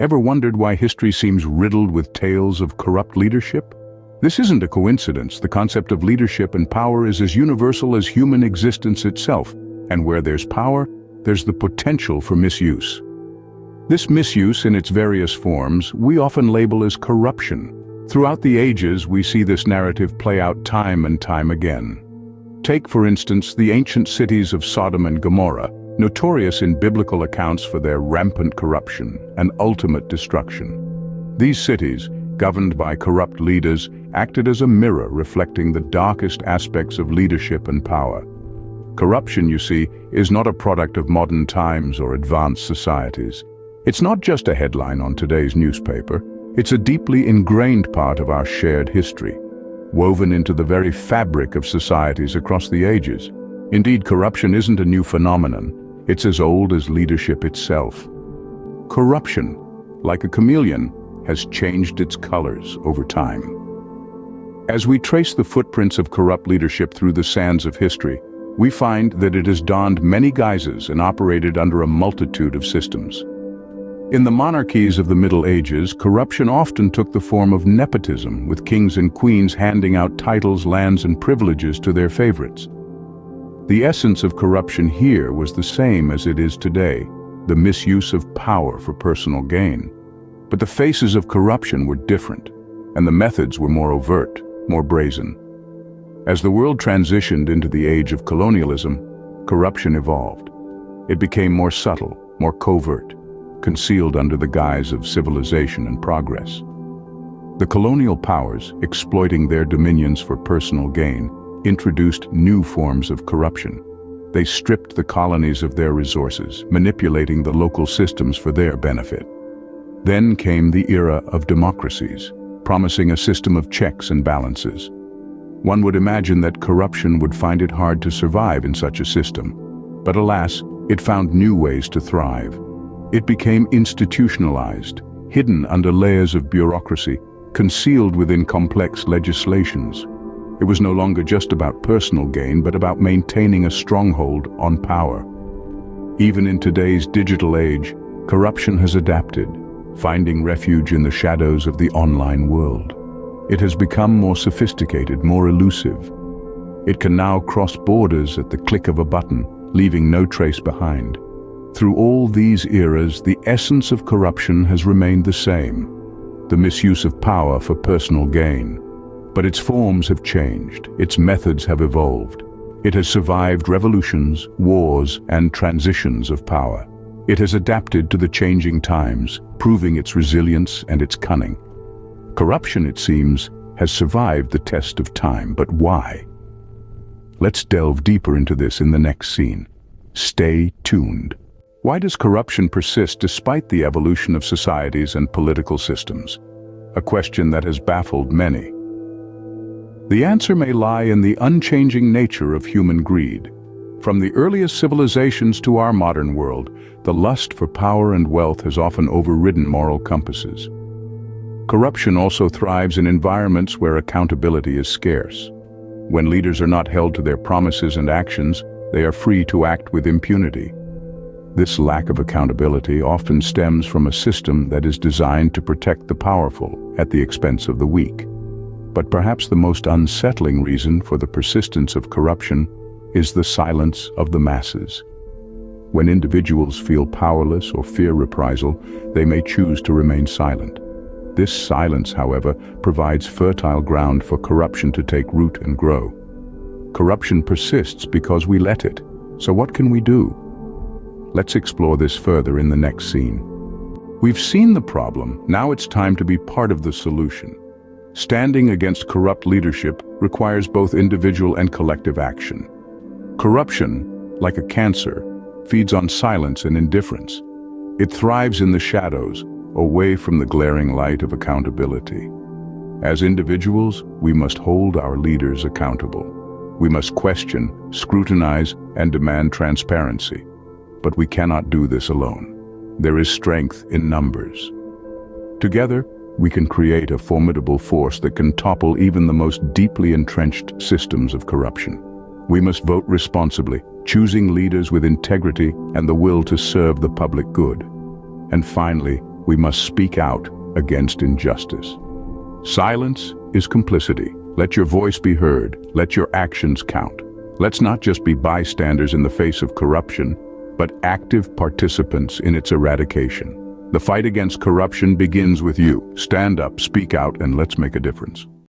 Ever wondered why history seems riddled with tales of corrupt leadership? This isn't a coincidence. The concept of leadership and power is as universal as human existence itself, and where there's power, there's the potential for misuse. This misuse, in its various forms, we often label as corruption. Throughout the ages, we see this narrative play out time and time again. Take, for instance, the ancient cities of Sodom and Gomorrah, notorious in biblical accounts for their rampant corruption and ultimate destruction. These cities, governed by corrupt leaders, acted as a mirror reflecting the darkest aspects of leadership and power. Corruption, you see, is not a product of modern times or advanced societies. It's not just a headline on today's newspaper. It's a deeply ingrained part of our shared history, woven into the very fabric of societies across the ages. Indeed, corruption isn't a new phenomenon. It's as old as leadership itself. Corruption, like a chameleon, has changed its colors over time. As we trace the footprints of corrupt leadership through the sands of history, we find that it has donned many guises and operated under a multitude of systems. In the monarchies of the Middle Ages, corruption often took the form of nepotism, with kings and queens handing out titles, lands, and privileges to their favorites. The essence of corruption here was the same as it is today, the misuse of power for personal gain. But the faces of corruption were different, and the methods were more overt, more brazen. As the world transitioned into the age of colonialism, corruption evolved. It became more subtle, more covert, concealed under the guise of civilization and progress. The colonial powers, exploiting their dominions for personal gain, introduced new forms of corruption. They stripped the colonies of their resources, manipulating the local systems for their benefit. Then came the era of democracies, promising a system of checks and balances. One would imagine that corruption would find it hard to survive in such a system. But alas, it found new ways to thrive. It became institutionalized, hidden under layers of bureaucracy, concealed within complex legislations. It was no longer just about personal gain, but about maintaining a stronghold on power. Even in today's digital age, corruption has adapted, finding refuge in the shadows of the online world. It has become more sophisticated, more elusive. It can now cross borders at the click of a button, leaving no trace behind. Through all these eras, the essence of corruption has remained the same: the misuse of power for personal gain. But its forms have changed, its methods have evolved. It has survived revolutions, wars, and transitions of power. It has adapted to the changing times, proving its resilience and its cunning. Corruption, it seems, has survived the test of time, but why? Let's delve deeper into this in the next scene. Stay tuned. Why does corruption persist despite the evolution of societies and political systems? A question that has baffled many. The answer may lie in the unchanging nature of human greed. From the earliest civilizations to our modern world, the lust for power and wealth has often overridden moral compasses. Corruption also thrives in environments where accountability is scarce. When leaders are not held to their promises and actions, they are free to act with impunity. This lack of accountability often stems from a system that is designed to protect the powerful at the expense of the weak. But perhaps the most unsettling reason for the persistence of corruption is the silence of the masses. When individuals feel powerless or fear reprisal, they may choose to remain silent. This silence, however, provides fertile ground for corruption to take root and grow. Corruption persists because we let it. So what can we do? Let's explore this further in the next scene. We've seen the problem, now it's time to be part of the solution. Standing against corrupt leadership requires both individual and collective action. Corruption, like a cancer, feeds on silence and indifference. It thrives in the shadows, away from the glaring light of accountability. As individuals, we must hold our leaders accountable. We must question, scrutinize, and demand transparency. But we cannot do this alone. There is strength in numbers. Together, we can create a formidable force that can topple even the most deeply entrenched systems of corruption. We must vote responsibly, choosing leaders with integrity and the will to serve the public good. And finally, we must speak out against injustice. Silence is complicity. Let your voice be heard. Let your actions count. Let's not just be bystanders in the face of corruption, but active participants in its eradication. The fight against corruption begins with you. Stand up, speak out, and let's make a difference.